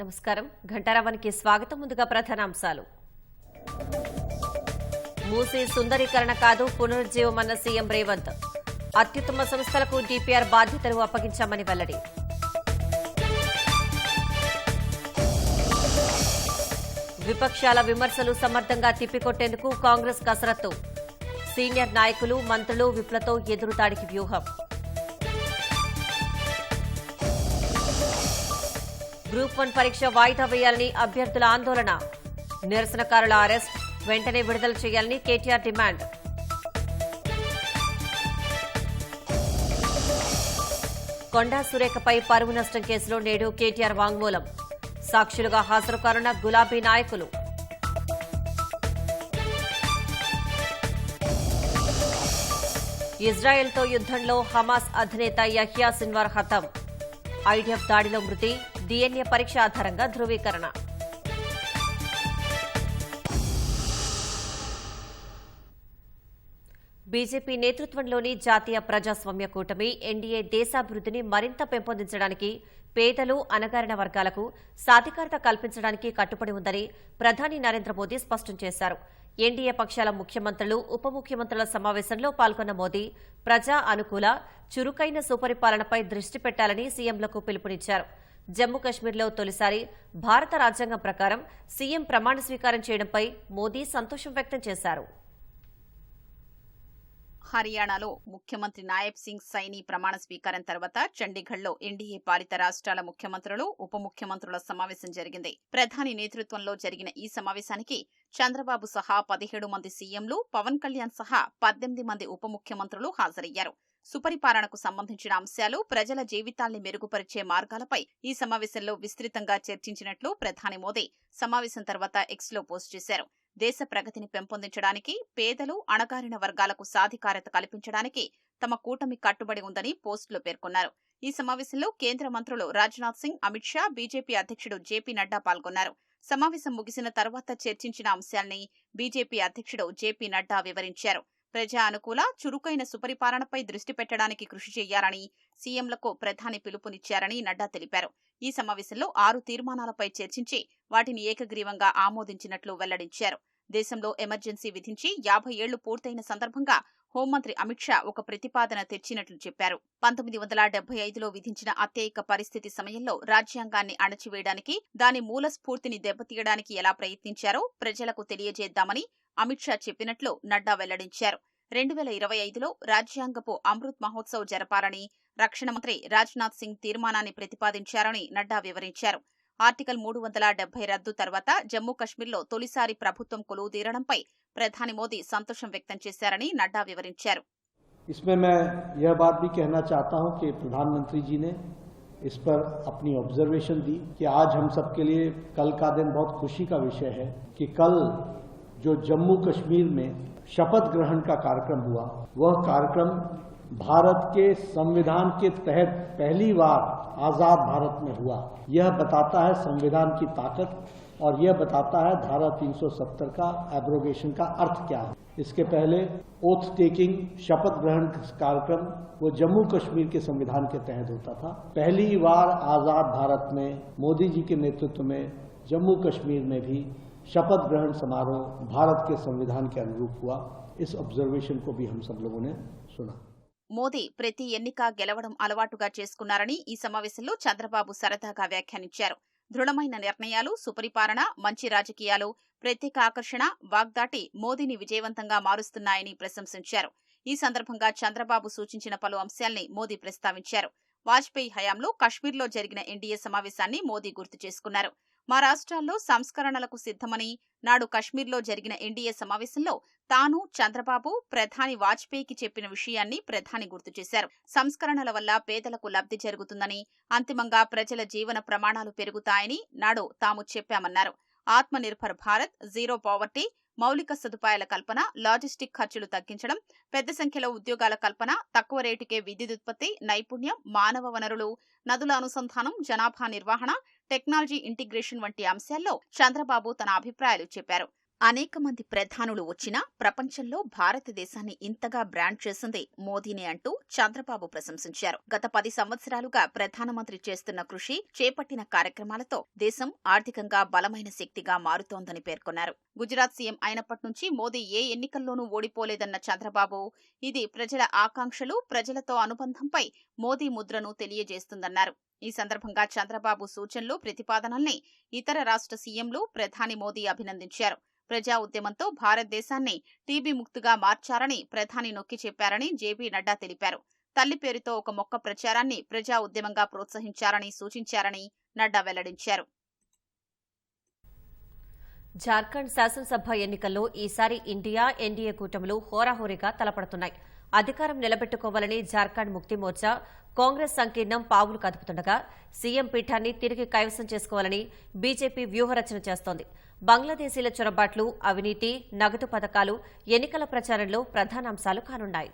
నమస్కారం ఘంటారావానికి స్వాగతం. ముందుగా ప్రధానాంశాలు. మూసీ సుందరీకరణ కాదు పునరుజ్జీవమన్న సీఎం రేవంత్. అత్యుత్తమ సంస్థలకు డీపీఆర్ బాధ్యతలు అప్పగించామని వెల్లడి. విపక్షాల విమర్శలు సమర్థంగా తిప్పికొట్టేందుకు కాంగ్రెస్ కసరత్తు. సీనియర్ నాయకులు మంత్రులు విప్లతో ఎదురుదాడికి వ్యూహం. గ్రూప్ 1 పరీక్ష వాయిదా వేయాలని అభ్యర్థుల ఆందోళన. నిరసనకారుల అరెస్ట్ వెంటనే విడుదల చేయాలని కేటీఆర్ డిమాండ్. కొండా సురేఖపై పరువు నష్టం కేసులో నేడు కేటీఆర్ వాంగ్మూలం. సాక్షులుగా హాజరు కానున్న గులాబీ నాయకులు. ఇజ్రాయెల్తో యుద్దంలో హమాస్ అధినేత యహ్యా సిన్వార్ హతం. ఐడిఎఫ్ దాడిలో మృతి, డీఎన్ఏ పరీక్ష ఆధారంగా ధృవీకరణ. బీజేపీ నేతృత్వంలోని జాతీయ ప్రజాస్వామ్య కూటమి ఎన్డీఏ దేశాభివృద్ధిని మరింత పెంపొందించడానికి, పేదలు, అణగారిన వర్గాలకు సాధికారత కల్పించడానికి కట్టుబడి ఉందని ప్రధాని నరేంద్ర మోదీ స్పష్టం చేశారు. ఎన్డీఏ పక్షాల ముఖ్యమంత్రులు, ఉప ముఖ్యమంత్రుల సమావేశంలో పాల్గొన్న మోదీ ప్రజా అనుకూల, చురుకైన సుపరిపాలనపై దృష్టి పెట్టాలని సీఎంలకు పిలుపునిచ్చారు. జమ్మూ కశ్మీర్లో తొలిసారి భారత రాజ్యాంగం ప్రకారం సీఎం ప్రమాణ స్వీకారం చేయడంపై మోదీ సంతోషం వ్యక్తం చేశారు. హర్యానాలో ముఖ్యమంత్రి నాయబ్ సింగ్ సైని ప్రమాణ స్వీకారం తర్వాత చండీగఢ్లో ఎన్డీఏ పాలిత రాష్ట్రాల ముఖ్యమంత్రులు, ఉప ముఖ్యమంత్రుల సమావేశం జరిగింది. ప్రధాని నేతృత్వంలో జరిగిన ఈ సమావేశానికి చంద్రబాబు సహా 17 మంది సీఎంలు, పవన్ కళ్యాణ్ సహా 18 మంది ఉప ముఖ్యమంత్రులు హాజరయ్యారు. సుపరిపాలనకు సంబంధించిన అంశాలు, ప్రజల జీవితాల్ని మెరుగుపరిచే మార్గాలపై ఈ సమావేశంలో విస్తృతంగా చర్చించినట్లు ప్రధాని మోదీ సమావేశం తర్వాత ఎక్స్లో పోస్ట్ చేశారు. దేశ ప్రగతిని పెంపొందించడానికి, పేదలు, అణగారిన వర్గాలకు సాధికారత కల్పించడానికి తమ కూటమి కట్టుబడి ఉందని పోస్టులో పేర్కొన్నారు. ఈ సమావేశంలో కేంద్ర మంత్రులు రాజ్నాథ్ సింగ్, అమిత్ షా, బీజేపీ అధ్యక్షుడు జేపీ నడ్డా పాల్గొన్నారు. సమావేశం ముగిసిన తర్వాత చర్చించిన అంశాల్ని బీజేపీ అధ్యక్షుడు జేపీ నడ్డా వివరించారు. ప్రజా అనుకూల, చురుకైన సుపరిపాలనపై దృష్టి పెట్టడానికి కృషి చేయాలని సీఎంలకు ప్రధాని పిలుపునిచ్చారని నడ్డా తెలిపారు. ఈ సమావేశంలో 6 తీర్మానాలపై చర్చించి వాటిని ఏకగ్రీవంగా ఆమోదించినట్లు వెల్లడించారు. దేశంలో ఎమర్జెన్సీ విధించి 50 ఏళ్లు పూర్తయిన సందర్భంగా హోంమంత్రి అమిత్ షా ఒక ప్రతిపాదన తెచ్చినట్లు చెప్పారు. 1975లో విధించిన అత్యయిక పరిస్థితి సమయంలో రాజ్యాంగాన్ని అణచివేయడానికి, దాని మూల స్ఫూర్తిని దెబ్బతీయడానికి ఎలా ప్రయత్నించారో ప్రజలకు తెలియజేద్దామని అమిత్ షా చెప్పినట్లు నడ్డా వెల్లడించారు. 2025లో రాజ్యాంగపు అమృత్ మహోత్సవ్ జరపాలని రక్షణ మంత్రి రాజ్నాథ్ సింగ్ తీర్మానాన్ని ప్రతిపాదించారని నడ్డా వివరించారు. ఆర్టికల్ 370 రద్దు తర్వాత జమ్మూ కశ్మీర్లో తొలిసారి ప్రభుత్వం కొలువుదీరడంపై ప్రధాని మోదీ సంతోషం వ్యక్తం చేశారని నడ్డా వివరించారు. इसमें मैं यह बात भी कहना चाहता हूं कि प्रधानमंत्री जी ने इस पर अपनी ऑब्जर्वेशन दी कि आज हम सबके लिए कल का दिन बहुत खुशी का विषय है कि कल जो जम्मू कश्मीर में शपथ ग्रहण का कार्यक्रम हुआ, वह कार्यक्रम भारत के संविधान के तहत पहली बार आजाद भारत में हुआ। यह बताता है संविधान की ताकत और यह बताता है धारा 370 का एब्रोगेशन का अर्थ क्या है। इसके पहले ओथ टेकिंग, शपथ ग्रहण कार्यक्रम वो जम्मू कश्मीर के संविधान के तहत होता था। पहली बार आजाद भारत में मोदी जी के नेतृत्व में जम्मू कश्मीर में भी शपथ ग्रहण समारोह भारत के संविधान के अनुरूप हुआ। इस ऑब्जर्वेशन को भी हम सब लोगों ने सुना. మోదీ ప్రతి ఎన్నిక గెలవడం అలవాటుగా చేసుకున్నారని ఈ సమావేశంలో చంద్రబాబు సరదాగా వ్యాఖ్యానించారు. దృఢమైన నిర్ణయాలు, సుపరిపాలన, మంచి రాజకీయాలు, ప్రత్యేక ఆకర్షణ, వాగ్దాటి మోదీని విజయవంతంగా మారుస్తున్నాయని ప్రశంసించారు. ఈ సందర్భంగా చంద్రబాబు సూచించిన పలు అంశాల్ని మోదీ ప్రస్తావించారు. వాజ్పేయి హయాంలో కశ్మీర్లో జరిగిన ఎన్డీఏ సమావేశాన్ని మోదీ గుర్తు చేసుకున్నారు. మా రాష్ట్రాల్లో సంస్కరణలకు సిద్ధమని, నాడు కశ్మీర్లో జరిగిన ఎన్డీఏ సమావేశంలో తాను, చంద్రబాబు, ప్రధాని వాజ్పేయికి చెప్పిన విషయాన్ని ప్రధాని గుర్తు చేశారు. సంస్కరణల వల్ల పేదలకు లబ్ధి జరుగుతుందని, అంతిమంగా ప్రజల జీవన ప్రమాణాలు పెరుగుతాయని నాడు తాము చెప్పామన్నారు. ఆత్మ నిర్భర్ భారత్, జీరో పావర్టీ, మౌలిక సదుపాయాల కల్పన, లాజిస్టిక్ ఖర్చులు తగ్గించడం, పెద్ద సంఖ్యలో ఉద్యోగాల కల్పన, తక్కువ రేటుకే విద్యుదుత్పత్తి, నైపుణ్యం, మానవ వనరులు, నదుల అనుసంధానం, జనాభా నిర్వహణ, టెక్నాలజీ ఇంటిగ్రేషన్ వంటి అంశాల్లో చంద్రబాబు తన అభిప్రాయాలు చెప్పారు. అనేక మంది ప్రధానులు వచ్చినా ప్రపంచంలో భారతదేశాన్ని ఇంతగా బ్రాండ్ చేసింది మోదీనే అంటూ చంద్రబాబు ప్రశంసించారు. గత 10 సంవత్సరాలుగా ప్రధానమంత్రి చేస్తున్న కృషి, చేపట్టిన కార్యక్రమాలతో దేశం ఆర్థికంగా బలమైన శక్తిగా మారుతోందని పేర్కొన్నారు. గుజరాత్ సీఎం అయినప్పటి నుంచి మోదీ ఏ ఎన్నికల్లోనూ ఓడిపోలేదన్న చంద్రబాబు, ఇది ప్రజల ఆకాంక్షలు, ప్రజలతో అనుబంధంపై మోదీ ముద్రను తెలియజేస్తుందన్నారు. ఈ సందర్భంగా చంద్రబాబు సూచనలు, ప్రతిపాదనల్ని ఇతర రాష్ట్ర సీఎంలు ప్రధాని మోదీ అభినందించారు. ప్రజా ఉద్యమంతో భారతదేశాన్ని టీబీ ముక్తిగా మార్చారని ప్రధాని నొక్కి చెప్పారని జేపీ నడ్డా తెలిపారు. తల్లి పేరుతో ఒక మొక్క ప్రచారాన్ని ప్రజా ఉద్యమంగా ప్రోత్సహించారని సూచించారని నడ్డా వెల్లడించారు. జార్ఖండ్ శాసనసభ ఎన్నికల్లో ఈసారి ఇండియా, ఎన్డీఏ కూటములు హోరాహోరీగా తలపడుతున్నాయి. అధికారం నిలబెట్టుకోవాలని జార్ఖండ్ ముక్తి మోర్చా, కాంగ్రెస్ సంకీర్ణం పావులు కదుపుతుండగా సీఎం పీఠాన్ని తిరిగి కైవసం చేసుకోవాలని బీజేపీ వ్యూహరచన చేస్తోంది. బంగ్లాదేశీల చొరబాట్లు, అవినీతి, నగదు పథకాలు ఎన్నికల ప్రచారంలో ప్రధాన అంశాలు కానున్నాయి.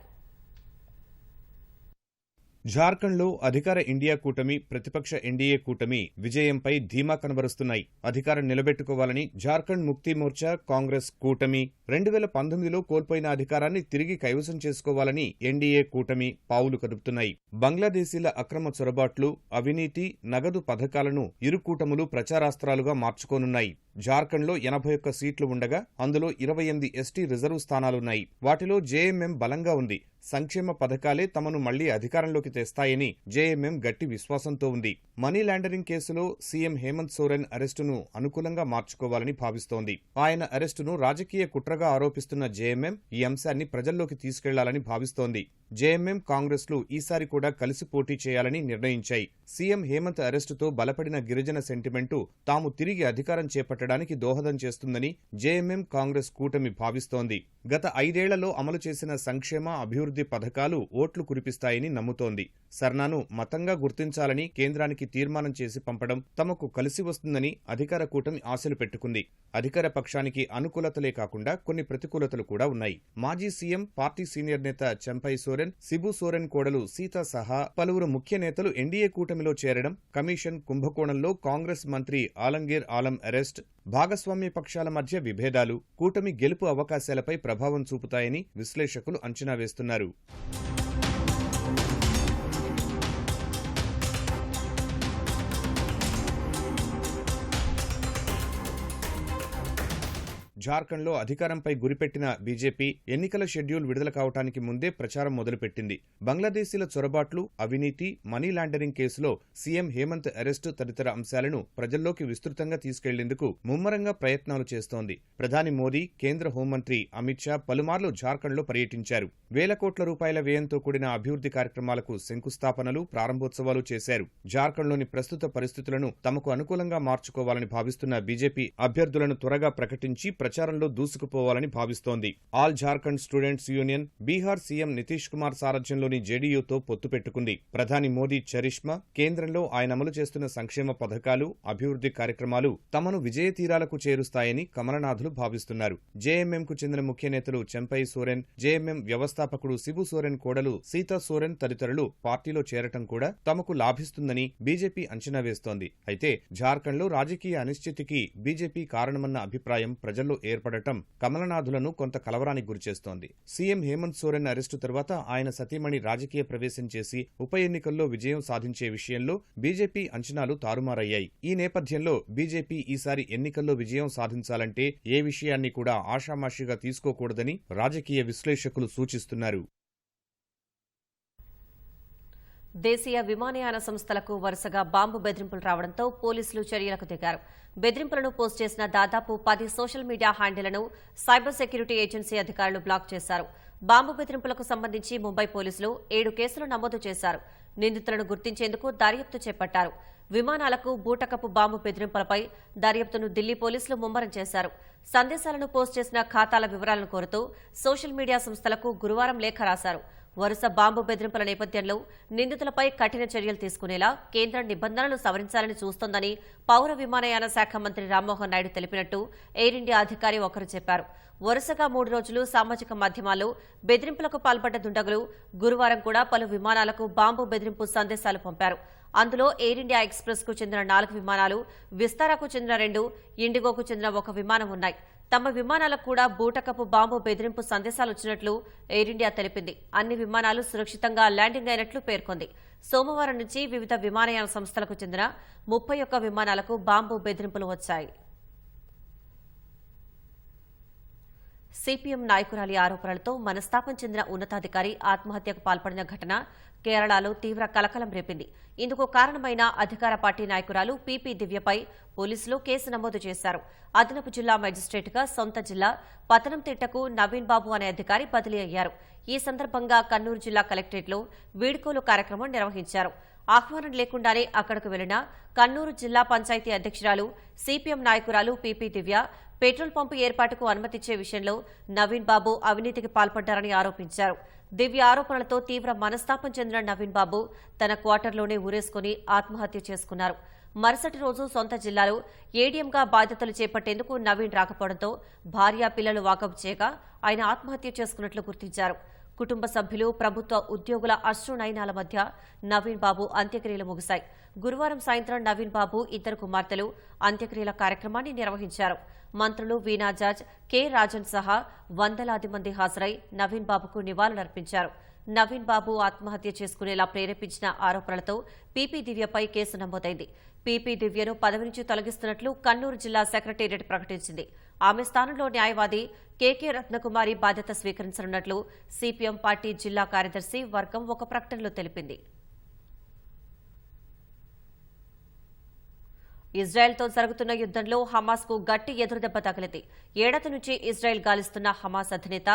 జార్ఖండ్లో అధికార ఇండియా కూటమి, ప్రతిపక్ష ఎన్డీఏ కూటమి విజయంపై ధీమా కనబరుస్తున్నాయి. అధికారం నిలబెట్టుకోవాలని జార్ఖండ్ ముక్తి మోర్చా, కాంగ్రెస్ కూటమి 2019లో కోల్పోయిన అధికారాన్ని తిరిగి కైవసం చేసుకోవాలని ఎన్డీఏ కూటమి పావులు కదుపుతున్నాయి. బంగ్లాదేశీల అక్రమ చొరబాట్లు, అవినీతి, నగదు పథకాలను ఇరు కూటములు ప్రచారాస్త్రాలుగా మార్చుకోనున్నాయి. జార్ఖండ్లో 81 సీట్లు ఉండగా అందులో 28 ఎస్టీ రిజర్వ్ స్థానాలున్నాయి. వాటిలో జేఎంఎం బలంగా ఉంది. సంక్షేమ పథకాలే తమను మళ్లీ అధికారంలోకి తెస్తాయని జేఎంఎం గట్టి విశ్వాసంతో ఉంది. మనీ లాండరింగ్ కేసులో సీఎం హేమంత్ సోరెన్ అరెస్టును అనుకూలంగా మార్చుకోవాలని భావిస్తోంది. ఆయన అరెస్టును రాజకీయ కుట్రగా ఆరోపిస్తున్న జేఎంఎం ఈ అంశాన్ని ప్రజల్లోకి తీసుకెళ్లాలని భావిస్తోంది. జేఎంఎం, కాంగ్రెస్లు ఈసారి కూడా కలిసి పోటీ చేయాలని నిర్ణయించాయి. సీఎం హేమంత్ అరెస్టుతో బలపడిన గిరిజన సెంటిమెంటు తాము తిరిగి అధికారం చేపట్టడానికి దోహదం చేస్తుందని జేఎంఎం, కాంగ్రెస్ కూటమి భావిస్తోంది. గత 5 ఏళ్లలో అమలు చేసిన సంక్షేమ, అభివృద్ధి పథకాలు ఓట్లు కురిపిస్తాయని నమ్ముతోంది. సర్నాను మతంగా గుర్తించాలని కేంద్రానికి తీర్మానం చేసి పంపడం తమకు కలిసి వస్తుందని అధికార కూటమి ఆశలు పెట్టుకుంది. అధికార పక్షానికి అనుకూలతలే కాకుండా కొన్ని ప్రతికూలతలు కూడా ఉన్నాయి. మాజీ సీఎం, పార్టీ సీనియర్ నేత చెంపై సోరెన్, సిబు సోరెన్ కోడలు సీత సహా పలువురు ముఖ్య నేతలు ఎన్డీఏ కూటమిలో చేరడం, కమిషన్ కుంభకోణంలో కాంగ్రెస్ మంత్రి ఆలంగీర్ ఆలం అరెస్ట్, భాగస్వామ్య పక్షాల మధ్య విభేదాలు కూటమి గెలుపు అవకాశాలపై ప్రభావం చూపుతాయని విశ్లేషకులు అంచనా వేస్తున్నారు. జార్ఖండ్లో అధికారంపై గురిపెట్టిన బీజేపీ ఎన్నికల షెడ్యూల్ విడుదల కావటానికి ముందే ప్రచారం మొదలుపెట్టింది. బంగ్లాదేశీల చొరబాట్లు, అవినీతి, మనీ లాండరింగ్ కేసులో సీఎం హేమంత్ అరెస్టు తదితర అంశాలను ప్రజల్లోకి విస్తృతంగా తీసుకెళ్లేందుకు ముమ్మరంగా ప్రయత్నాలు చేస్తోంది. ప్రధాని మోదీ, కేంద్ర హోంమంత్రి అమిత్ షా పలుమార్లు జార్ఖండ్లో పర్యటించారు. వేల కోట్ల రూపాయల వ్యయంతో కూడిన అభివృద్ధి కార్యక్రమాలకు శంకుస్థాపనలు, ప్రారంభోత్సవాలు చేశారు. జార్ఖండ్లోని ప్రస్తుత పరిస్థితులను తమకు అనుకూలంగా మార్చుకోవాలని భావిస్తున్న బీజేపీ అభ్యర్థులను త్వరగా ప్రకటించి ప్రచారంలో దూసుకుపోవాలని భావిస్తోంది. All Jharkhand students union Bihar CM Nitish Kumar సారథ్యంలోని జేడీయూతో పొత్తు పెట్టుకుంది. ప్రధాని మోదీ చరిష్మా, కేంద్రంలో ఆయన అమలు చేస్తున్న సంక్షేమ పథకాలు, అభివృద్ధి కార్యక్రమాలు తమను విజయతీరాలకు చేరుస్తాయని కమలనాథులు భావిస్తున్నారు. జేఎంఎంకు చెందిన ముఖ్య నేతలు చెంపై సోరెన్, జేఎంఎం వ్యవస్థాపకుడు సిబు సోరెన్ కోడలు సీతా సోరెన్ తదితరులు పార్టీలో చేరటం కూడా తమకు లాభిస్తుందని బీజేపీ అంచనా వేస్తోంది. అయితే జార్ఖండ్లో రాజకీయ అనిశ్చితికి బీజేపీ కారణమన్న అభిప్రాయం ప్రజల్లో ఏర్పడటం కమలనాథులను కొంత కలవరానికి గురిచేస్తోంది. సీఎం హేమంత్ సోరెన్ అరెస్టు తర్వాత ఆయన సతీమణి రాజకీయ ప్రవేశం చేసి ఉప ఎన్నికల్లో విజయం సాధించే విషయంలో బీజేపీ అంచనాలు తారుమారయ్యాయి. ఈ నేపథ్యంలో బీజేపీ ఈసారి ఎన్నికల్లో విజయం సాధించాలంటే ఏ విషయాన్ని కూడా ఆషామాషిగా తీసుకోకూడదని రాజకీయ విశ్లేషకులు సూచిస్తున్నారు. దేశీయ విమానయాన సంస్థలకు వరుసగా బాంబు బెదిరింపులు రావడంతో పోలీసులు చర్యలకు దిగారు. బెదిరింపులను పోస్ట్ చేసిన దాదాపు 10 సోషల్ మీడియా హ్యాండిళ్లను సైబర్ సెక్యూరిటీ ఏజెన్సీ అధికారులు బ్లాక్ చేశారు. బాంబు బెదిరింపులకు సంబంధించి ముంబై పోలీసులు 7 కేసులు నమోదు చేశారు. నిందితులను గుర్తించేందుకు దర్యాప్తు చేపట్టారు. విమానాలకు బూటకపు బాంబు బెదిరింపులపై దర్యాప్తును ఢిల్లీ పోలీసులు ముమ్మరం చేశారు. సందేశాలను పోస్ట్ చేసిన ఖాతాల వివరాలను కోరుతూ సోషల్ మీడియా సంస్థలకు గురువారం లేఖ రాశారు. వరుస బాంబు బెదిరింపుల నేపథ్యంలో నిందితులపై కఠిన చర్యలు తీసుకునేలా కేంద్రం నిబంధనలు సవరించాలని చూస్తోందని పౌర విమానయాన శాఖ మంత్రి రామ్మోహన్ నాయుడు తెలిపినట్టు ఎయిర్ ఇండియా అధికారి ఒకరు చెప్పారు. వరుసగా 3 రోజులు సామాజిక మాధ్యమాల్లో బెదిరింపులకు పాల్పడ్డ దుండగులు గురువారం కూడా పలు విమానాలకు బాంబు బెదిరింపు సందేశాలు పంపారు. అందులో ఎయిర్ ఇండియా ఎక్స్ప్రెస్ కు చెందిన 4 విమానాలు, విస్తారాకు చెందిన 2, ఇండిగోకు చెందిన 1 విమానం ఉన్నాయి. తమ విమానాలకు కూడా బూటకపు బాంబు బెదిరింపు సందేశాలు వచ్చినట్లు ఎయిర్ ఇండియా తెలిపింది. అన్ని విమానాలు సురక్షితంగా ల్యాండింగ్ అయినట్లు పేర్కొంది. సోమవారం నుంచి వివిధ విమానయాన సంస్థలకు చెందిన 31 విమానాలకు బాంబు బెదిరింపులు వచ్చాయి. సిపిఎం నాయకురాలి ఆరోపణలతో మనస్తాపం చెందిన ఉన్నతాధికారి ఆత్మహత్యకు పాల్పడిన ఘటన కేరళలో తీవ్ర కలకలం రేపింది. ఇందుకు కారణమైన అధికార పార్టీ నాయకురాలు పీపీ దివ్యపై పోలీసులు కేసు నమోదు చేశారు. అదనపు జిల్లా మెజిస్ట్రేట్గా సొంత జిల్లా పతనంతిట్టకు నవీన్ బాబు అనే అధికారి బదిలీ అయ్యారు. ఈ సందర్భంగా కన్నూరు జిల్లా కలెక్టరేట్లో వీడ్కోలు కార్యక్రమం నిర్వహించారు. ఆహ్వానం లేకుండానే అక్కడకు వెళ్లిన కన్నూరు జిల్లా పంచాయతీ అధ్యక్షురాలు సిపిఎం నాయకురాలు పీపీ దివ్య పెట్రోల్ పంపు ఏర్పాటుకు అనుమతిచ్చే విషయంలో నవీన్ బాబు అవినీతికి పాల్పడ్డారని ఆరోపించారు. దివ్య ఆరోపణలతో తీవ్ర మనస్తాపం చెందిన నవీన్ బాబు తన క్వార్టర్లోనే ఊరేసుకుని ఆత్మహత్య చేసుకున్నారు. మరుసటి రోజు సొంత జిల్లాలో ఏడీఎంగా బాధ్యతలు చేపట్టేందుకు నవీన్ రాకపోవడంతో భార్య పిల్లలు వాకబు చేయగా ఆయన ఆత్మహత్య చేసుకున్నట్లు గుర్తించారు. కుటుంబ సభ్యులు, ప్రభుత్వ ఉద్యోగుల అశ్రునయనాల మధ్య నవీన్ బాబు అంత్యక్రియలు ముగిశాయి. గురువారం సాయంత్రం నవీన్ బాబు ఇద్దరు కుమార్తెలు అంత్యక్రియల కార్యక్రమాన్ని నిర్వహించారు. మంత్రులు వీణా జార్జ్, కె రాజన్ సహా వందలాది మంది హాజరై నవీన్ బాబుకు నివాళులర్పించారు. నవీన్ బాబు ఆత్మహత్య చేసుకునేలా ప్రేరేపించిన ఆరోపణలతో పీపీ దివ్యపై కేసు నమోదైంది. పీపీ దివ్యను పదవి నుంచి తొలగిస్తున్నట్లు కన్నూరు జిల్లా సెక్రటేరియట్ ప్రకటించింది. ఆమె స్థానంలో న్యాయవాది కెకే రత్నకుమారి బాధ్యత స్వీకరించనున్నట్లు సిపిఎం పార్టీ జిల్లా కార్యదర్శి వర్గం ఒక ప్రకటనలో తెలిపింది. ఇజ్రాయెల్తో జరుగుతున్న యుద్దంలో హమాస్కు గట్టి ఎదురుదెబ్బ తగిలింది. ఏడాది నుంచి ఇజ్రాయెల్ గాలిస్తున్న హమాస్ అధినేత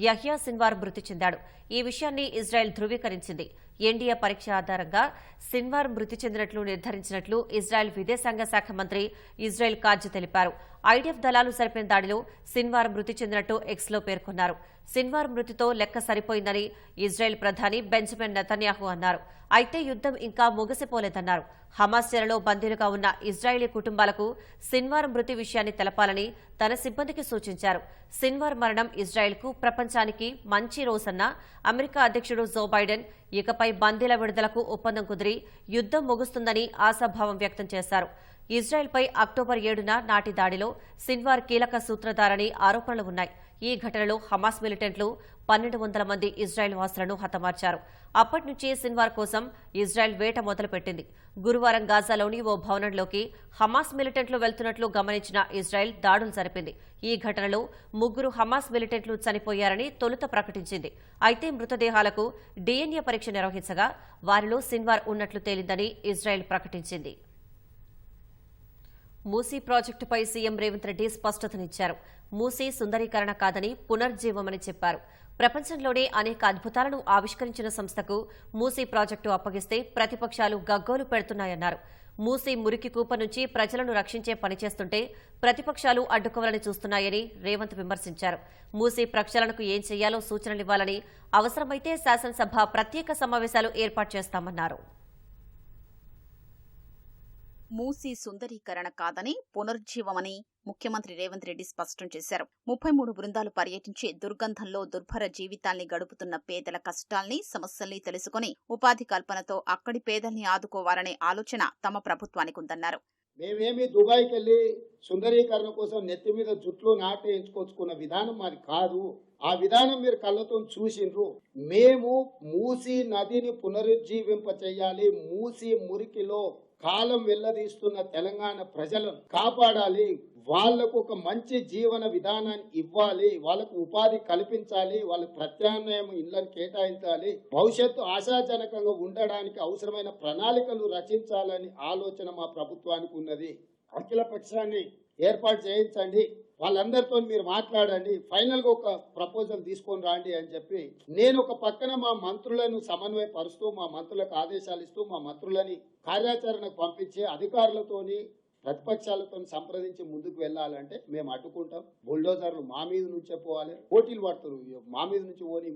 యహ్యా సిన్వార్ మృతి చెందాడు. ఈ విషయాన్ని ఇజ్రాయెల్ ధృవీకరించింది. ఎన్డీఏ పరీక్ష ఆధారంగా సిన్వార్ మృతి చెందినట్లు నిర్ధారించినట్లు ఇజ్రాయెల్ విదేశాంగ శాఖ మంత్రి ఇజ్రాయెల్ కాజ్ తెలిపారు. ఐడీఎఫ్ దళాలు జరిపిన దాడిలో సిన్వార్ మృతి చెందినట్టు ఎక్స్లో పేర్కొన్నారు. సిన్వార్ మృతితో లెక్క సరిపోయిందని ఇజ్రాయెల్ ప్రధాని బెంజమిన్ నెతన్యాహు అన్నారు. అయితే యుద్దం ఇంకా ముగిసిపోలేదన్నారు. హమాస్ చెరలో బందీలుగా ఉన్న ఇజ్రాయేలీ కుటుంబాలకు సిన్వార్ మృతి విషయాన్ని తెలపాలని తన సిబ్బందికి సూచించారు. సిన్వార్ మరణం ఇజ్రాయెల్కు, ప్రపంచానికి మంచి రోజన్న అమెరికా అధ్యక్షుడు జో బైడెన్ ఇకపై బందీల విడుదలకు ఒప్పందం కుదిరి యుద్దం ముగుస్తుందని ఆశాభావం వ్యక్తం చేశారు. ఇజ్రాయెల్పై అక్టోబర్ 7న నాటి దాడిలో సిన్వార్ కీలక సూత్రధారని ఆరోపణలు ఉన్నాయి. ఈ ఘటనలో హమాస్ మిలిటెంట్లు 1200 మంది ఇజ్రాయెల్ వాసులను హతమార్చారు. అప్పటి నుంచి సిన్వార్ కోసం ఇజ్రాయెల్ వేట మొదలుపెట్టింది. గురువారం గాజాలోని ఓ భవనంలోకి హమాస్ మిలిటెంట్లు వెళ్తున్నట్లు గమనించిన ఇజ్రాయెల్ దాడులు జరిపింది. ఈ ఘటనలో 3 హమాస్ మిలిటెంట్లు చనిపోయారని తొలుత ప్రకటించింది. అయితే మృతదేహాలకు డీఎన్ఏ పరీక్ష నిర్వహించగా వారిలో సిన్వార్ ఉన్నట్లు తేలిందని ఇజ్రాయెల్ ప్రకటించింది. మూసీ ప్రాజెక్టుపై సీఎం రేవంత్ రెడ్డి స్పష్టతనిచ్చారు. మూసీ సుందరీకరణ కాదని పునర్జీవమని చెప్పారు. ప్రపంచంలోనే అనేక అద్భుతాలను ఆవిష్కరించిన సంస్థకు మూసీ ప్రాజెక్టు అప్పగిస్తే ప్రతిపక్షాలు గగ్గోలు పెడుతున్నాయన్నారు. మూసీ మురికి కూప నుంచి ప్రజలను రక్షించే పనిచేస్తుంటే ప్రతిపక్షాలు అడ్డుకోవాలని చూస్తున్నాయని రేవంత్ విమర్శించారు. మూసీ ప్రక్షాళనకు ఏం చేయాలో సూచనలివ్వాలని, అవసరమైతే శాసనసభ ప్రత్యేక సమావేశాలు ఏర్పాటు చేస్తామన్నారు. మూసీ సుందరీకరణ కాదని పునరుజ్జీవమని ముఖ్యమంత్రి రేవంత్ రెడ్డి స్పష్టం చేశారు. 33 బృందాలు పర్యటించి దుర్గంధంలో దుర్భర జీవితాల్ని గడుపుతున్న పేదల కష్టాల్ని, సమస్యల్ని తెలుసుకుని ఉపాధి కల్పనతో అక్కడి పేదల్ని ఆదుకోవాలనే ఆలోచన తమ ప్రభుత్వానికి ఉందన్నారు. మేమేమి దుబాయ్కి వెళ్ళి సుందరీకరణ కోసం నెత్తి మీద జుట్లు నాటేయించుకొచ్చుకున్న విధానం మాది కాదు. ఆ విధానం మీరు కళ్ళతో చూసిండ్రు. మేము మూసీ నదిని పునరుజ్జీవింప చేయాలి. మూసీ మురికిలో కాలం వెళ్లదీస్తున్న తెలంగాణ ప్రజలను కాపాడాలి. వాళ్లకు ఒక మంచి జీవన విధానాన్ని ఇవ్వాలి. వాళ్ళకు ఉపాధి కల్పించాలి. వాళ్ళకు ప్రత్యామ్నాయం ఇళ్లను కేటాయించాలి. భవిష్యత్తు ఆశాజనకంగా ఉండడానికి అవసరమైన ప్రణాళికలు రచించాలని ఆలోచన మా ప్రభుత్వానికి ఉన్నది. అఖిల పక్షాన్ని ఏర్పాటు చేయించండి, వాళ్ళందరితో మీరు మాట్లాడండి, ఫైనల్ గా ఒక ప్రపోజల్ తీసుకొని రాండి అని చెప్పి నేను ఒక పక్కన మా మంత్రులను సమన్వయపరుస్తూ, మా మంత్రులకు ఆదేశాలు ఇస్తూ, మా మంత్రులని కార్యాచరణకు పంపించి అధికారులతోని ప్రతిపక్షాలతో సంప్రదించి ముందుకు వెళ్లాలంటే మేము అడ్డుకుంటాం. బుల్డోజర్లు మా మీద నుంచే పోవాలి, పోటీలు పడుతున్నారు, మా మీద నుంచి ఓని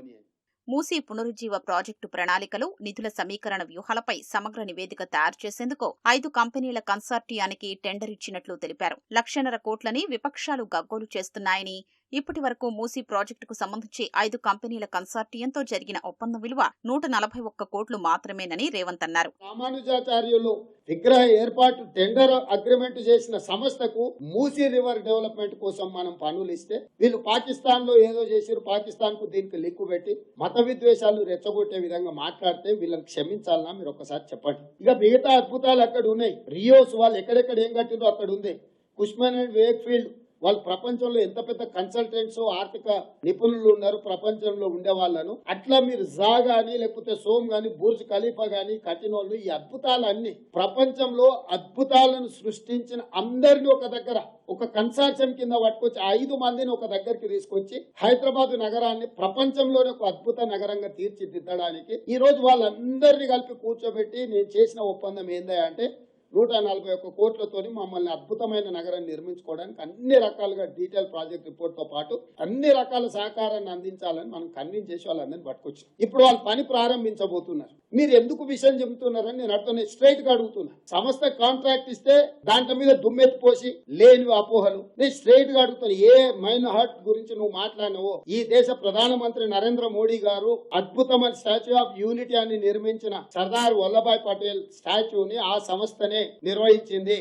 అని. మూసీ పునరుజ్జీవ ప్రాజెక్టు ప్రణాళికలు, నిధుల సమీకరణ వ్యూహాలపై సమగ్ర నివేదిక తయారు చేసేందుకు 5 కంపెనీల కన్సార్టియానికి టెండర్ ఇచ్చినట్లు తెలిపారు. 1,50,000 కోట్లని విపక్షాలు గగ్గోలు చేస్తున్నాయని, ఇప్పటి వరకు మూసీ ప్రాజెక్టుకు సంబంధించి 5 కంపెనీల కన్సార్టియంతో జరిగిన ఒప్పందం విలువ 141 కోట్లు మాత్రమేనని రేవంత్ అన్నారు. రామానుజాచార్యులు విగ్రహ ఏర్పాటు టెండర్ అగ్రిమెంట్ చేసిన సంస్థకు మూసీ రివర్ డెవలప్మెంట్ కోసం మనం పనులు ఇస్తే వీళ్ళు పాకిస్తాన్ లో ఏదో చేసిరు, పాకిస్తాన్ కు దీనికి లిక్కు పెట్టి మత విద్వేషాలు రెచ్చగొట్టే విధంగా మాట్లాడితే వీళ్ళని క్షమించాలన్నా మీరు ఒకసారి చెప్పండి. ఇక మిగతా అద్భుతాలు అక్కడ ఉన్నాయి. రియోస్ వాళ్ళు ఎక్కడెక్కడ ఏం కట్టిందో అక్కడ ఉంది. కుష్మన్ అండ్ వేక్ఫీల్డ్ వాళ్ళు ప్రపంచంలో ఎంత పెద్ద కన్సల్టెంట్స్ ఆర్థిక నిపుణులు ఉన్నారు ప్రపంచంలో ఉండే వాళ్ళను. అట్లా మీరు జా గానీ లేకపోతే సోమ్ గానీ బుర్జ్ ఖలీఫా గానీ కట్టిన వాళ్ళు ఈ అద్భుతాలన్నీ ప్రపంచంలో అద్భుతాలను సృష్టించిన అందరినీ ఒక దగ్గర ఒక కన్సార్టియం కింద పట్టుకొచ్చి 5 మందిని ఒక దగ్గరికి తీసుకొచ్చి హైదరాబాద్ నగరాన్ని ప్రపంచంలోనే ఒక అద్భుత నగరంగా తీర్చిదిద్దడానికి ఈ రోజు వాళ్ళందరినీ కలిపి కూర్చోబెట్టి నేను చేసిన ఒప్పందం ఏందా అంటే 141 కోట్లతోని మమ్మల్ని అద్భుతమైన నగరాన్ని నిర్మించుకోవడానికి అన్ని రకాలుగా డీటెయిల్ ప్రాజెక్ట్ రిపోర్ట్ తో పాటు అన్ని రకాల సహకారాన్ని అందించాలని మనం కన్విన్స్ చేసి వాళ్ళందరినీ పట్టుకొచ్చాం. ఇప్పుడు వాళ్ళు పని ప్రారంభించబోతున్నారు. మీరు ఎందుకు విషయం చెబుతున్నారని నేను అర్థం స్ట్రైట్ గా అడుగుతున్నా. సంస్థ కాంట్రాక్ట్ ఇస్తే దాంట్లో మీద దుమ్మెత్తిపోసి లేని అపోహలు నేను స్ట్రైట్ గా అడుగుతాను. ఏ మైన్ హార్ట్ గురించి నువ్వు మాట్లాడినవో ఈ దేశ ప్రధానమంత్రి నరేంద్ర మోడీ గారు అద్భుతమైన స్టాచ్యూ ఆఫ్ యూనిటీ అని నిర్మించిన సర్దార్ వల్లభాయ్ పటేల్ స్టాచ్యూని ఆ సంస్థనే నిర్వహించింది.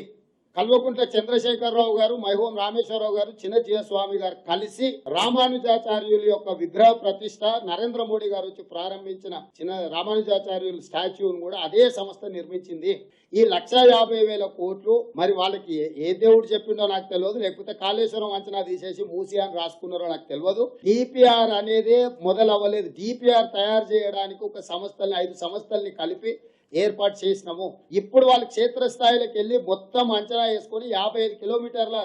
కల్వకుంట్ల చంద్రశేఖరరావు గారు, మైహోం రామేశ్వరరావు గారు, చిన్నజీవ స్వామి గారు కలిసి రామానుజాచార్యుల యొక్క విగ్రహ ప్రతిష్ట నరేంద్ర మోడీ గారు వచ్చి ప్రారంభించిన చిన్న రామానుజాచార్యుల స్టాచ్యూను కూడా అదే సంస్థ నిర్మించింది. ఈ 1,50,000 కోట్లు మరి వాళ్ళకి ఏ దేవుడు చెప్పిండో నాకు తెలియదు, లేకపోతే కాళేశ్వరం అంచనా తీసేసి మూసి అని రాసుకున్నారో నాకు తెలియదు. డిపిఆర్ అనేది మొదలవ్వలేదు. డిపిఆర్ తయారు చేయడానికి ఒక సంస్థల్ని 5 సంస్థల్ని కలిపి ఏర్పాటు చేసినాము. ఇప్పుడు వాళ్ళు క్షేత్రస్థాయిలోకి వెళ్ళి మొత్తం అంచనా వేసుకొని 55 కిలోమీటర్ల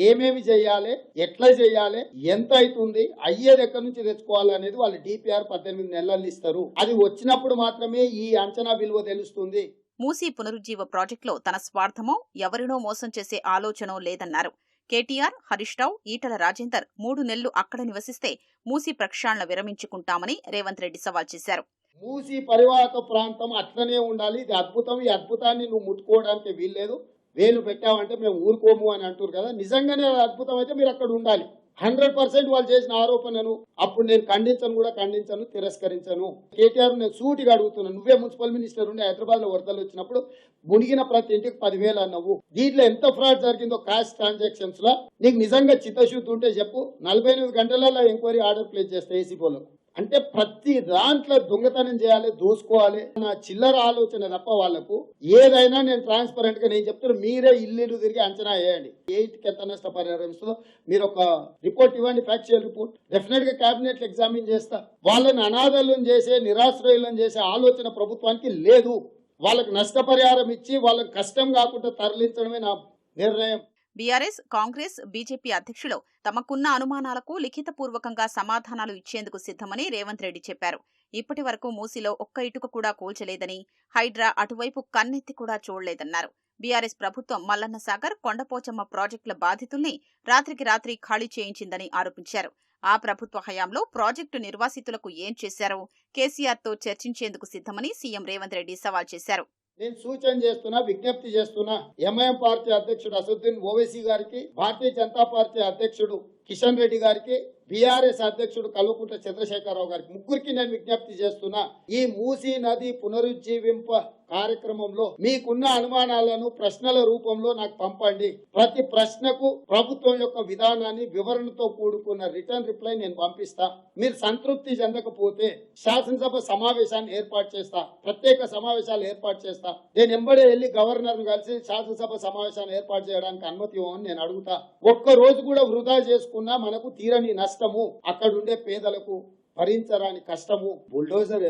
ఏమేమి చేయాలి, ఎట్లా చేయాలి, ఎంత అవుతుంది, అయ్యేది ఎక్కడి నుంచి తెచ్చుకోవాలి అనేది వాళ్ళు డిపిఆర్ 18 నెలలు ఇస్తారు. అది వచ్చినప్పుడు మాత్రమే ఈ అంచనా విలువ తెలుస్తుంది. మూసీ పునరుజ్జీవ ప్రాజెక్టులో తన స్వార్థమో ఎవరినో మోసం చేసే ఆలోచనో లేదన్నారు. కేటీఆర్, హరీష్ రావు, ఈటల రాజేందర్ 3 నెలలు అక్కడ నివసిస్తే మూసీ ప్రక్షాళన విరమించుకుంటామని రేవంత్ రెడ్డి సవాల్ చేశారు. మూసీ పరివాహక ప్రాంతం అట్లనే ఉండాలి. ఇది అద్భుతం. ఈ అద్భుతాన్ని నువ్వు ముట్టుకోవడానికి వీల్లేదు. వేలు పెట్టావంటే మేము ఊరుకోము అని అంటారు కదా. నిజంగానే అద్భుతం అయితే మీరు అక్కడ ఉండాలి. 100% వాళ్ళు చేసిన ఆరోపణను అప్పుడు నేను ఖండించను, తిరస్కరించను. కేటీఆర్ నేను సూటిగా అడుగుతున్నాను. నువ్వే మున్సిపల్ మినిస్టర్ ఉండి హైదరాబాద్ లో వరదలు వచ్చినప్పుడు మునిగిన ప్రతి ఇంటికి 10,000 అన్నావు. దీంట్లో ఎంత ఫ్రాడ్ జరిగిందో క్యాష్ ట్రాన్సాక్షన్స్ లో నీకు నిజంగా చిత్తశుద్ధి ఉంటే చెప్పు. 48 గంటలలో ఎంక్వైరీ ఆర్డర్ ప్లేస్ చేస్తే ఏసీపోలో. అంటే ప్రతి దాంట్లో దొంగతనం చేయాలి, దోసుకోవాలి నా చిల్లర ఆలోచన తప్ప వాళ్లకు ఏదైనా నేను ట్రాన్స్పరెంట్ గా నేను చెప్తున్నా. మీరే ఇల్లు తిరిగి అంచనా వేయండి. 8కి ఎంత నష్టపరిహారం ఇస్తుందో మీరు ఒక రిపోర్ట్ ఇవ్వండి, ఫ్యాక్చువల్ రిపోర్ట్. డెఫినెట్ గా కేబినెట్ ఎగ్జామిన్ చేస్తా. వాళ్ళని అనాథలను చేసే, నిరాశ్రయులను చేసే ఆలోచన ప్రభుత్వానికి లేదు. వాళ్ళకి నష్టపరిహారం ఇచ్చి వాళ్ళకి కష్టం కాకుండా తరలించడమే నా నిర్ణయం. బీఆర్ఎస్, కాంగ్రెస్, బీజేపీ అధ్యక్షులు తమకున్న అనుమానాలకు లిఖితపూర్వకంగా సమాధానాలు ఇచ్చేందుకు సిద్ధమని రేవంత్ రెడ్డి చెప్పారు. ఇప్పటి వరకు మూసీలో ఒక్క ఇటుక కూడా కూల్చలేదని, హైడ్రా అటువైపు కన్నెత్తి కూడా చూడలేదన్నారు. బీఆర్ఎస్ ప్రభుత్వం మల్లన్న సాగర్, కొండపోచమ్మ ప్రాజెక్టుల బాధితుల్ని రాత్రికి రాత్రి ఖాళీ చేయించిందని ఆరోపించారు. ఆ ప్రభుత్వ హయాంలో ప్రాజెక్టు నిర్వాసితులకు ఏం చేశారో కేసీఆర్తో చర్చించేందుకు సిద్ధమని సీఎం రేవంత్ రెడ్డి సవాల్ చేశారు. నేను సూచన చేస్తున్నా, విజ్ఞప్తి చేస్తున్నా. ఎంఐఎం పార్టీ అధ్యక్షుడు అసదుద్దీన్ ఓవైసీ గారికి, భారతీయ జనతా పార్టీ అధ్యక్షుడు కిషన్ రెడ్డి గారికి, బీఆర్ఎస్ అధ్యక్షుడు కల్వకుంట్ల చంద్రశేఖరరావు గారికి, ముగ్గురికి నేను విజ్ఞప్తి చేస్తున్నా. ఈ మూసీ నది పునరుజ్జీవింప కార్యక్రమంలో మీకున్న అనుమానాలను ప్రశ్నల రూపంలో నాకు పంపండి. ప్రతి ప్రశ్నకు ప్రభుత్వం యొక్క విధానాన్ని వివరణతో కూడుకున్న రిటర్న్ రిప్లై నేను పంపిస్తా. మీరు సంతృప్తి చెందకపోతే శాసనసభ సమావేశాన్ని ఏర్పాటు చేస్తా, ప్రత్యేక సమావేశాలు ఏర్పాటు చేస్తా. నేను ఎంబడే వెళ్లి గవర్నర్ ను కలిసి శాసనసభ సమావేశాన్ని ఏర్పాటు చేయడానికి అనుమతి ఇవ్వమని నేను అడుగుతా. ఒక్క రోజు కూడా వృధా చేసుకున్నా మనకు తీరని నష్టము, అక్కడుండే పేదలకు భరించరాని కష్టము. బుల్డోజర్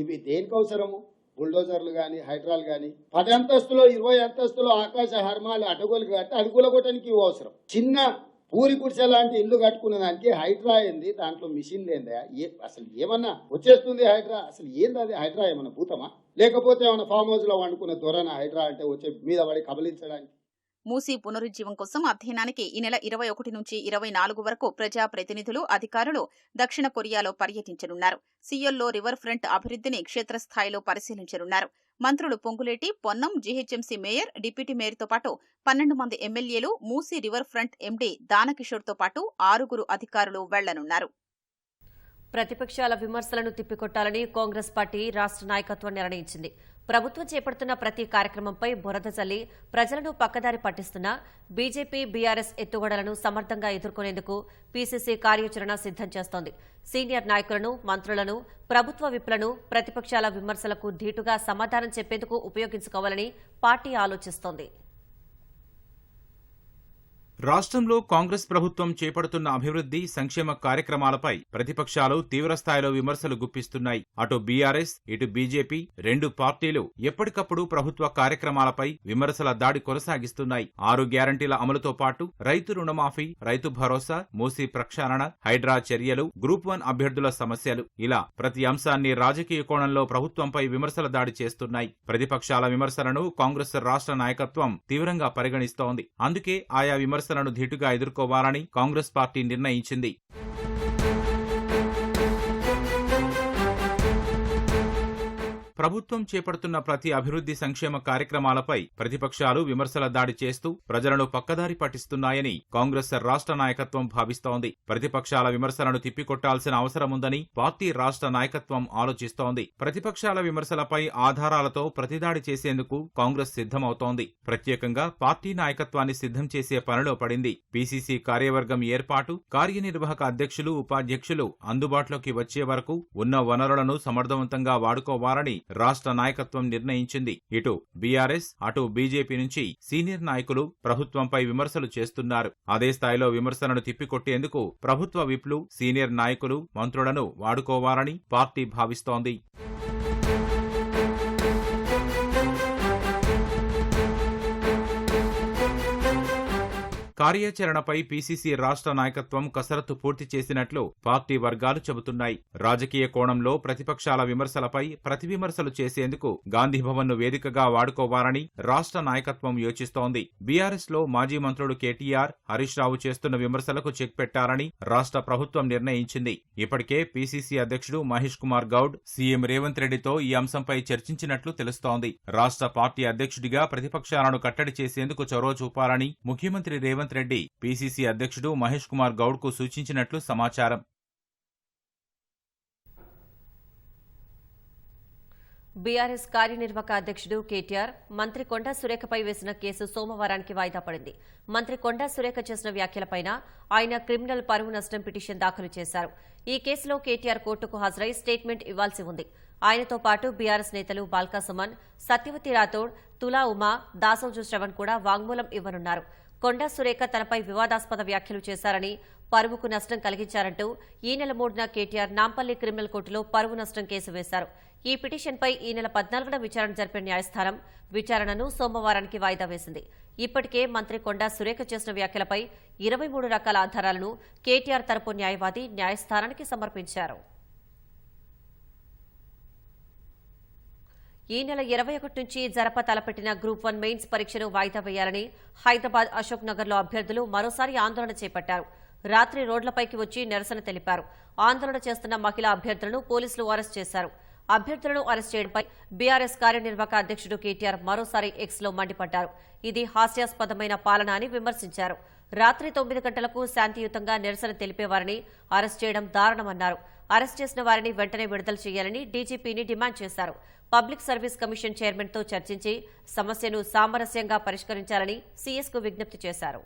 ఇవి దేనికి అవసరము? బుల్డోజర్లు గాని, హైడ్రాలు గాని 10 అంతస్తులో 20 అంతస్తులో ఆకాశ హర్మాలు అడ్డగోలు కట్టి అడుగులగొట్టడానికి ఇవి అవసరం. చిన్న పూరి గుడిసె లాంటి ఇల్లు కట్టుకునే దానికి హైడ్రా ఏంది, దాంట్లో మిషన్ లేదా? అసలు ఏమన్నా వచ్చేస్తుంది హైడ్రా? అసలు ఏంది అది? హైడ్రా ఏమన్నా భూతమా? లేకపోతే ఏమన్నా ఫామ్ హౌస్ లో వండుకున్న దొరన హైడ్రా అంటే వచ్చే మీద పడి కబలించడానికి? మూసీ పునరుజ్జీవం కోసం అధ్యయనానికి ఈ నెల 21 నుంచి 24 వరకు ప్రజా ప్రతినిధులు, అధికారులు దక్షిణ కొరియాలో పర్యటించనున్నారు. సియోల్లో రివర్ ఫ్రంట్ అభివృద్ధిని క్షేత్రస్థాయిలో పరిశీలించనున్నారు. మంత్రులు Ponguleti, Ponnam, GHMC mayor, deputy మేయర్తో పాటు 12 మంది ఎమ్మెల్యేలు, మూసీ రివర్ ఫ్రంట్ ఎండీ దానకిషోర్తో పాటు 6 అధికారులు వెళ్లనున్నారు. ప్రతిపక్షాల విమర్శలను తిప్పికొట్టాలని కాంగ్రెస్ పార్టీ రాష్ట్ర నాయకత్వం నిర్ణయించింది. ప్రభుత్వం చేపడుతున్న ప్రతి కార్యక్రమంపై బురద చల్లి ప్రజలను పక్కదారి పట్టిస్తున్న బీజేపీ, బీఆర్ఎస్ ఎత్తుగడలను సమర్థంగా ఎదుర్కొనేందుకు పీసీసీ కార్యాచరణ సిద్దం చేస్తోంది. సీనియర్ నాయకులను, మంత్రులను, ప్రభుత్వ విప్లను ప్రతిపక్షాల విమర్శలకు ధీటుగా సమాధానం చెప్పేందుకు ఉపయోగించుకోవాలని పార్టీ ఆలోచిస్తోంది. రాష్ట్రంలో కాంగ్రెస్ ప్రభుత్వం చేపడుతున్న అభివృద్ధి, సంక్షేమ కార్యక్రమాలపై ప్రతిపక్షాలు తీవ్రస్థాయిలో విమర్శలు గుప్పిస్తున్నాయి. అటు బీఆర్ఎస్, ఇటు బీజేపీ 2 పార్టీలు ఎప్పటికప్పుడు ప్రభుత్వ కార్యక్రమాలపై విమర్శల దాడి కొనసాగిస్తున్నాయి. 6 గ్యారంటీల అమలుతో పాటు రైతు రుణమాఫీ, రైతు భరోసా, మూసీ ప్రక్షాళన, హైడ్రా చర్యలు, గ్రూప్ 1 అభ్యర్థుల సమస్యలు ఇలా ప్రతి అంశాన్ని రాజకీయ కోణంలో ప్రభుత్వంపై విమర్శల దాడి చేస్తున్నాయి. ప్రతిపక్షాల విమర్శలను కాంగ్రెస్ రాష్ట్ర నాయకత్వం తీవ్రంగా పరిగణిస్తోంది. అందుకే ఆయా విమర్శలను ధీటుగా ఎదుర్కోవాలని కాంగ్రెస్ పార్టీ నిర్ణయించింది. ప్రభుత్వం చేపడుతున్న ప్రతి అభివృద్ధి, సంక్షేమ కార్యక్రమాలపై ప్రతిపక్షాలు విమర్శల దాడి చేస్తూ ప్రజలను పక్కదారి పట్టిస్తున్నాయని కాంగ్రెస్ రాష్ట్ర నాయకత్వం భావిస్తోంది. ప్రతిపక్షాల విమర్శలను తిప్పికొట్టాల్సిన అవసరముందని పార్టీ రాష్ట్ర నాయకత్వం ఆలోచిస్తోంది. ప్రతిపక్షాల విమర్శలపై ఆధారాలతో ప్రతిదాడి చేసేందుకు కాంగ్రెస్ సిద్ధమవుతోంది. ప్రత్యేకంగా పార్టీ నాయకత్వాన్ని సిద్ధం చేసే పనిలో పడింది. పీసీసీ కార్యవర్గం ఏర్పాటు, కార్యనిర్వాహక అధ్యక్షులు, ఉపాధ్యక్షులు అందుబాటులోకి వచ్చే వరకు ఉన్న వనరులను సమర్థవంతంగా వాడుకోవాలని రాష్ట్ర నాయకత్వం నిర్ణయించింది. ఇటు బీఆర్ఎస్, అటు బీజేపీ నుంచి సీనియర్ నాయకులు ప్రభుత్వంపై విమర్శలు చేస్తున్నారు. అదే స్థాయిలో విమర్శలను తిప్పికొట్టేందుకు ప్రభుత్వ విప్లు, సీనియర్ నాయకులు, మంత్రులను వాడుకోవాలని పార్టీ భావిస్తోంది. కార్యాచరణపై పీసీసీ రాష్ట్ర నాయకత్వం కసరత్తు పూర్తి చేసినట్లు పార్టీ వర్గాలు చెబుతున్నాయి. రాజకీయ కోణంలో ప్రతిపక్షాల విమర్శలపై ప్రతివిమర్శలు చేసేందుకు గాంధీభవన్ను వేదికగా వాడుకోవాలని రాష్ట్ర నాయకత్వం యోచిస్తోంది. బీఆర్ఎస్ లో మాజీ మంత్రులు కేటీఆర్, హరీష్ రావు చేస్తున్న విమర్శలకు చెక్ పెట్టాలని రాష్ట్ర ప్రభుత్వం నిర్ణయించింది. ఇప్పటికే పీసీసీ అధ్యక్షుడు మహేష్ కుమార్ గౌడ్ సీఎం రేవంత్ రెడ్డితో ఈ అంశంపై చర్చించినట్లు తెలుస్తోంది. రాష్ట్ర పార్టీ అధ్యక్షుడిగా ప్రతిపక్షాలను కట్టడి చేసేందుకు చొరవ చూపాలని ముఖ్యమంత్రి రేవంత్ రెడ్డి పీసీసీ అధ్యక్షుడు మహేష్ కుమార్ గౌడ్ కు సూచించినట్లు సమాచారం. బీఆర్ఎస్ కార్యనిర్వాహక అధ్యక్షుడు కేటీఆర్ మంత్రి కొండా సురేఖపై వేసిన కేసు సోమవారానికి వాయిదా పడింది. మంత్రి కొండా సురేఖ చేసిన వ్యాఖ్యలపై ఆయన క్రిమినల్ పరువు నష్టం పిటిషన్ దాఖలు చేశారు. ఈ కేసులో కేటీఆర్ కోర్టుకు హాజరై స్టేట్మెంట్ ఇవ్వాల్సి ఉంది. ఆయనతో పాటు బీఆర్ఎస్ నేతలు బాల్కా సుమన్, సత్యవతి రాథోడ్, తులా ఉమా, దాసోజు శ్రవణ్ కూడా వాంగ్మూలం ఇవ్వనున్నారు. కొండా సురేఖ తనపై వివాదాస్పద వ్యాఖ్యలు చేశారని, పరువుకు నష్టం కలిగించారంటూ ఈ నెల 3న కేటీఆర్ నాంపల్లి క్రిమినల్ కోర్టులో పరువు నష్టం కేసు వేశారు. ఈ పిటిషన్పై ఈ నెల 14న విచారణ జరిపిన న్యాయస్థానం విచారణను సోమవారానికి వాయిదా వేసింది. ఇప్పటికే మంత్రి కొండా సురేఖ చేసిన వ్యాఖ్యలపై 23 రకాల ఆధారాలను కేటీఆర్ తరపు న్యాయవాది న్యాయస్థానానికి సమర్పించారు. ఈ నెల 21 నుంచి జరప తలపెట్టిన గ్రూప్ 1 మెయిన్స్ పరీక్షను వాయిదా వేయాలని హైదరాబాద్ అశోక్ నగర్లో అభ్యర్థులు మరోసారి ఆందోళన చేపట్టారు. రాత్రి రోడ్లపైకి వచ్చి నిరసన తెలిపారు. ఆందోళన చేస్తున్న మహిళా అభ్యర్థులను పోలీసులు అరెస్ట్ చేశారు. అభ్యర్థులను అరెస్ట్ చేయడంపై బీఆర్ఎస్ కార్యనిర్వాహక అధ్యక్షుడు కేటీఆర్ మరోసారి ఎక్స్లో మండిపడ్డారు. ఇది హాస్యాస్పదమైన పాలన అని విమర్శించారు. రాత్రి 9 గంటలకు శాంతియుతంగా నిరసన తెలిపేవారిని అరెస్ట్ చేయడం దారుణమన్నారు. అరెస్ట్ చేసిన వారిని వెంటనే విడుదల చేయాలని డీజీపీని డిమాండ్ చేశారు. పబ్లిక్ సర్వీస్ కమిషన్ చైర్మన్తో చర్చించి సమస్యను సామరస్యంగా పరిష్కరించాలని సీఎస్కు విజ్ఞప్తి చేశారు.